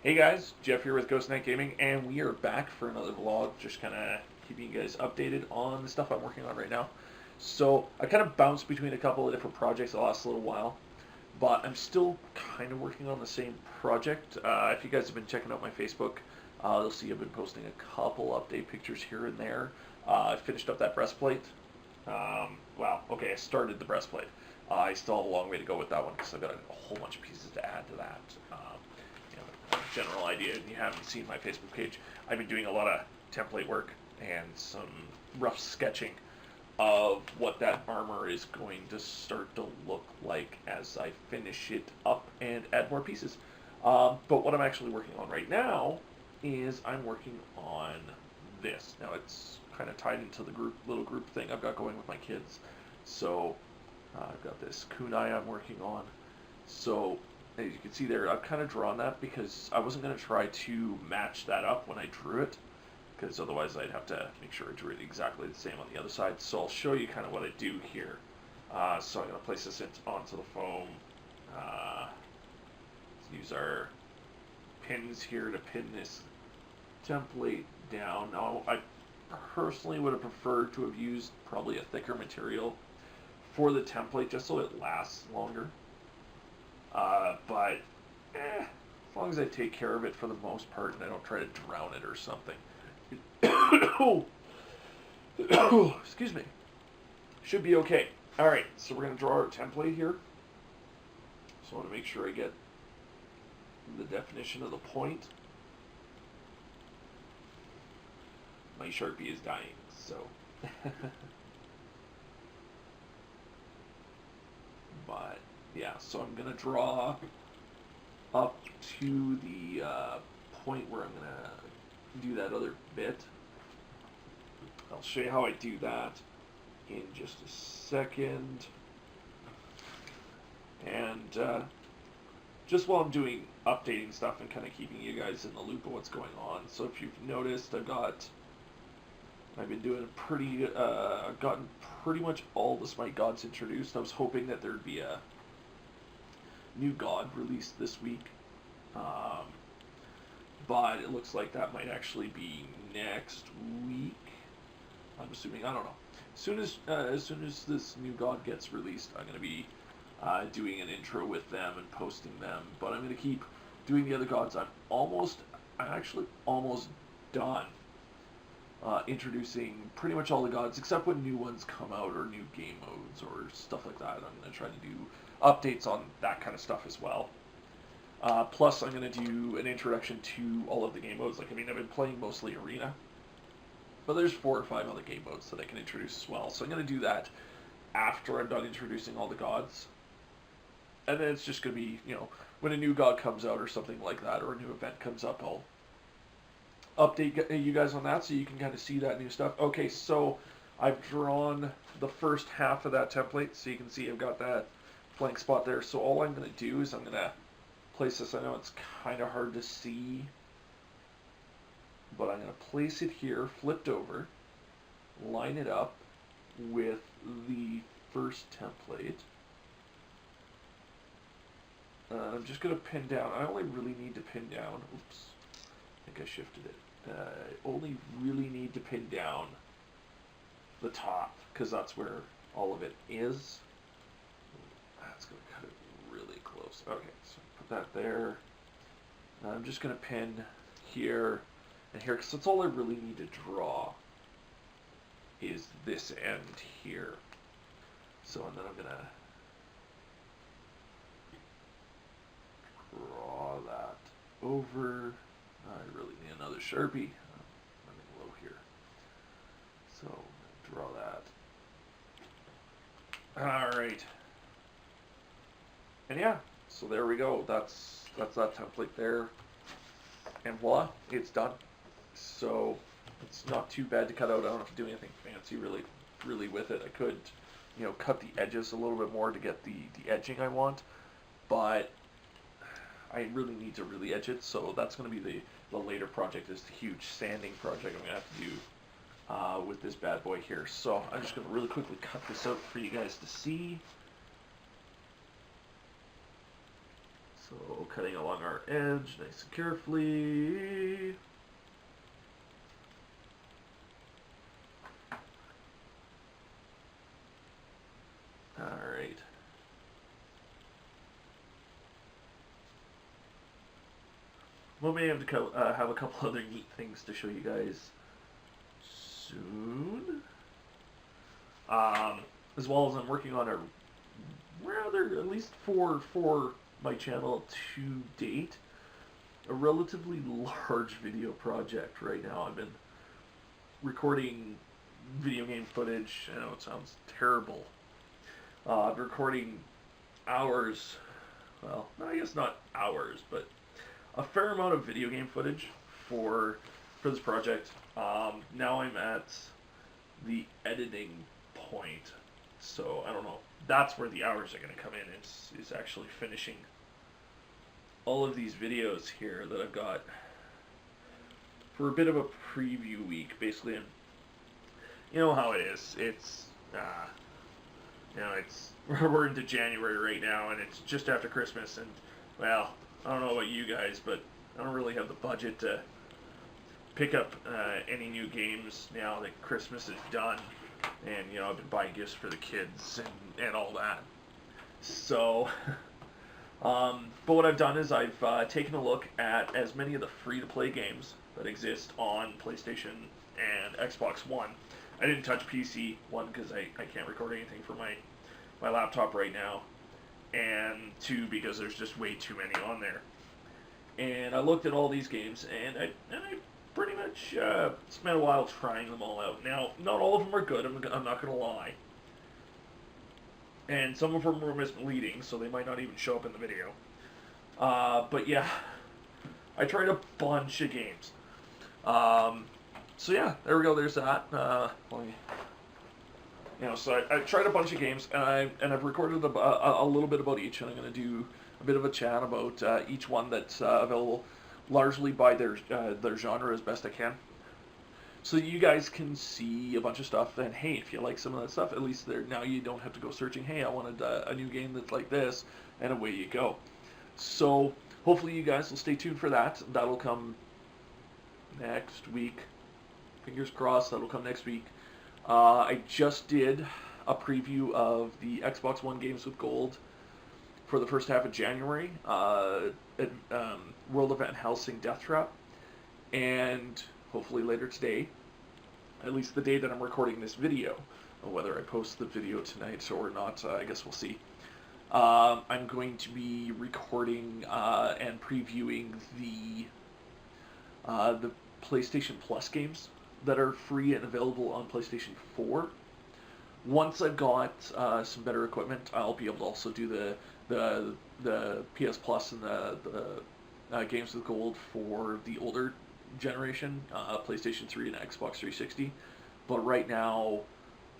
Hey guys, Jeff here with Ghost Knight Gaming, and we are back for another vlog, just kind of keeping you guys updated on the stuff I'm working on right now. So, I kind of bounced between a couple of different projects the last little while, but I'm still kind of working on the same project. If you guys have been checking out my Facebook, you'll see I've been posting a couple update pictures here and there. I finished up that breastplate. Okay, I started the breastplate. I still have a long way to go with that one because I've got a whole bunch of pieces to add to that. You know, general idea, and you haven't seen my Facebook page, I've been doing a lot of template work and some rough sketching of what that armor is going to start to look like as I finish it up and add more pieces. But what I'm actually working on right now is I'm working on this. Now it's kind of tied into the little group thing I've got going with my kids. So I've got this kunai I'm working on. So as you can see there, I've kind of drawn that because I wasn't going to try to match that up when I drew it, because otherwise I'd have to make sure I drew it exactly the same on the other side. So I'll show you kind of what I do here. So I'm going to place this onto the foam. Let's use our pins here to pin this template down. Now, I personally would have preferred to have used probably a thicker material for the template just so it lasts longer. But as long as I take care of it for the most part and I don't try to drown it or something. Excuse me. Should be okay. Alright, so we're going to draw our template here. So I want to make sure I get the definition of the point. My Sharpie is dying, so... But, yeah, so I'm going to draw up to the point where I'm going to do that other bit. I'll show you how I do that in just a second. And just while I'm doing updating stuff and kind of keeping you guys in the loop of what's going on. So if you've noticed, I've been doing gotten pretty much all the Smite gods introduced. I was hoping that there'd be a new god released this week, but it looks like that might actually be next week. I'm assuming. I don't know. As soon as this new god gets released, I'm going to be doing an intro with them and posting them. But I'm going to keep doing the other gods. I'm actually almost done. Introducing pretty much all the gods, except when new ones come out or new game modes or stuff like that. I'm going to try to do updates on that kind of stuff as well. Plus, I'm going to do an introduction to all of the game modes. I've been playing mostly Arena, but there's 4 or 5 other game modes that I can introduce as well. So I'm going to do that after I'm done introducing all the gods. And then it's just going to be, when a new god comes out or something like that, or a new event comes up, I'll update you guys on that so you can kind of see that new stuff. Okay, so I've drawn the first half of that template, so you can see I've got that blank spot there. So all I'm going to do is I'm going to place this. I know it's kind of hard to see, but I'm going to place it here, flipped over, line it up with the first template. I'm just going to pin down. I only really need to pin down. Oops. I think I shifted it. I only really need to pin down the top because that's where all of it is. That's going to cut it really close. Okay, so put that there. Now I'm just going to pin here and here because that's all I really need to draw is this end here. So, and then I'm going to draw that over. I really need another Sharpie. I'm running low here. So, draw that. Alright. And yeah, so there we go. That's that template there. And voila, it's done. So, it's not too bad to cut out. I don't have to do anything fancy really with it. I could, cut the edges a little bit more to get the edging I want. But I really need to really edge it, so that's going to be the later project, is the huge sanding project I'm going to have to do with this bad boy here. So I'm just going to really quickly cut this out for you guys to see. So cutting along our edge nice and carefully. Alright. We may have to have a couple other neat things to show you guys soon. As well as I'm working on a rather, at least for my channel to date, a relatively large video project right now. I've been recording video game footage. I know it sounds terrible. I'm recording hours, well, I guess not hours, but a fair amount of video game footage for this project. Now I'm at the editing point, so I don't know. That's where the hours are going to come in. Is actually finishing all of these videos here that I've got for a bit of a preview week. Basically, you know how it is. It's it's we're into January right now, and it's just after Christmas, and well, I don't know about you guys, but I don't really have the budget to pick up any new games now that Christmas is done. And, I've been buying gifts for the kids and all that. So, but what I've done is I've taken a look at as many of the free-to-play games that exist on PlayStation and Xbox One. I didn't touch PC, one, because I can't record anything for my laptop right now, and two, because there's just way too many on there. And I looked at all these games, and I pretty much spent a while trying them all out. Now, not all of them are good, I'm not going to lie. And some of them were misleading, so they might not even show up in the video. But yeah, I tried a bunch of games. So yeah, there we go, there's that. So I tried a bunch of games, and I've recorded a little bit about each, and I'm going to do a bit of a chat about each one that's available, largely by their genre as best I can, so you guys can see a bunch of stuff. And hey, if you like some of that stuff, at least now you don't have to go searching. Hey, I wanted a new game that's like this, and away you go. So hopefully you guys will stay tuned for that. That'll come next week. Fingers crossed, that'll come next week. I just did a preview of the Xbox One games with gold for the first half of January, World of Van Helsing Death Trap, and hopefully later today, at least the day that I'm recording this video, whether I post the video tonight or not, I guess we'll see. I'm going to be recording and previewing the PlayStation Plus games that are free and available on PlayStation 4. Once I've got some better equipment, I'll be able to also do the PS Plus and the games with gold for the older generation, PlayStation 3 and Xbox 360. But right now,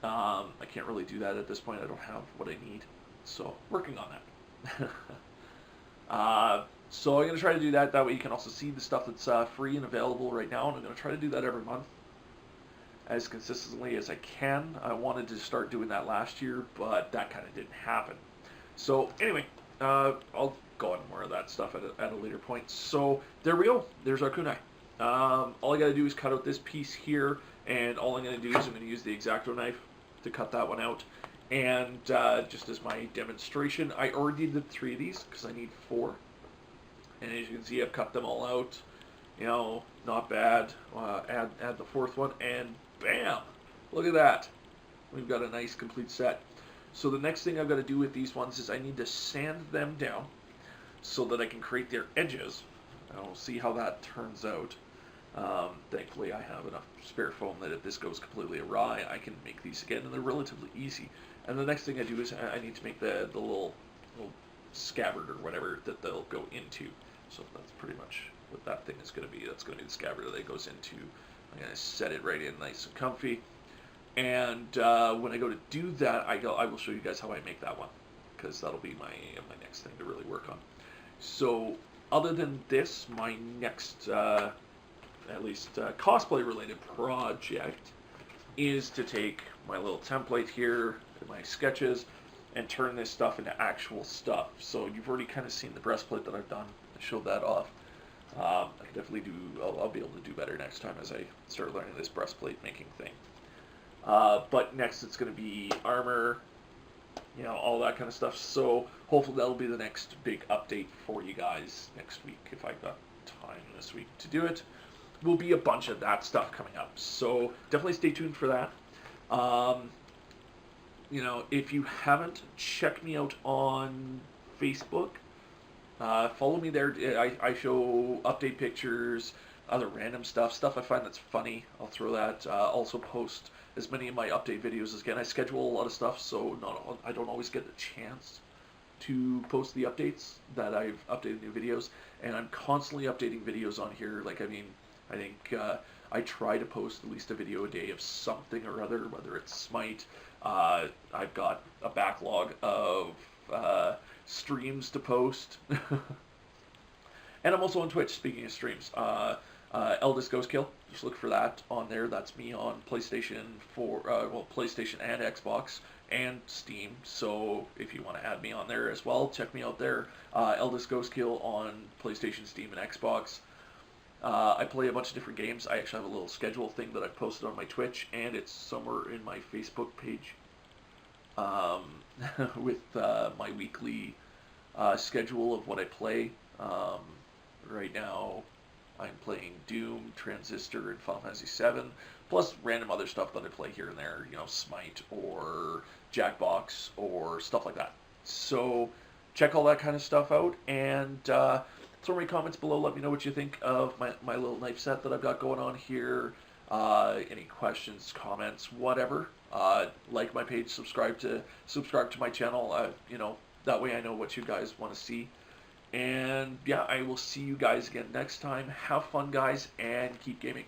I can't really do that at this point. I don't have what I need, so working on that. So I'm going to try to do that. That way you can also see the stuff that's free and available right now, and I'm going to try to do that every month as consistently as I can. I wanted to start doing that last year, but that kind of didn't happen. So anyway, I'll go on more of that stuff at a later point. So there we go. There's our kunai. All I got to do is cut out this piece here, and all I'm going to do is I'm going to use the X-Acto knife to cut that one out. And just as my demonstration, I already did 3 of these because I need 4. And as you can see, I've cut them all out. Not bad. Add the 4th one, and bam! Look at that. We've got a nice complete set. So the next thing I've got to do with these ones is I need to sand them down so that I can create their edges. I'll see how that turns out. Thankfully, I have enough spare foam that if this goes completely awry, I can make these again, and they're relatively easy. And the next thing I do is I need to make the little scabbard or whatever that they'll go into. So that's pretty much what that thing is going to be. That's going to be the scabbard that it goes into. I'm going to set it right in nice and comfy. And when I go to do that, I will show you guys how I make that one, because that'll be my next thing to really work on. So other than this, my next, at least cosplay related project is to take my little template here, my sketches, and turn this stuff into actual stuff. So you've already kind of seen the breastplate that I've done. I showed that off. I can definitely do. I'll be able to do better next time as I start learning this breastplate making thing. But next it's going to be armor, all that kind of stuff. So hopefully that'll be the next big update for you guys next week if I've got time this week to do it. Will be a bunch of that stuff coming up. So definitely stay tuned for that. If you haven't, check me out on Facebook. Follow me there. I show update pictures, other random stuff I find that's funny. I'll throw that. Also post as many of my update videos as I can. I schedule a lot of stuff, so I don't always get the chance to post the updates that I've updated new videos, and I'm constantly updating videos on here. I think I try to post at least a video a day of something or other, whether it's Smite. I've got a backlog of streams to post. And I'm also on Twitch, speaking of streams. Eldest Ghost Kill, just look for that on there. That's me on PlayStation 4, PlayStation and Xbox and Steam. So if you want to add me on there as well, check me out there. Eldest Ghost Kill on PlayStation, Steam, and Xbox. I play a bunch of different games. I actually have a little schedule thing that I've posted on my Twitch, and it's somewhere in my Facebook page with my weekly schedule of what I play. Right now, I'm playing Doom, Transistor, and Final Fantasy VII, plus random other stuff that I play here and there, Smite or Jackbox or stuff like that. So check all that kind of stuff out, and throw me comments below. Let me know what you think of my little knife set that I've got going on here. Any questions, comments, whatever. Like my page, subscribe to my channel. That way I know what you guys want to see. And yeah, I will see you guys again next time. Have fun, guys, and keep gaming.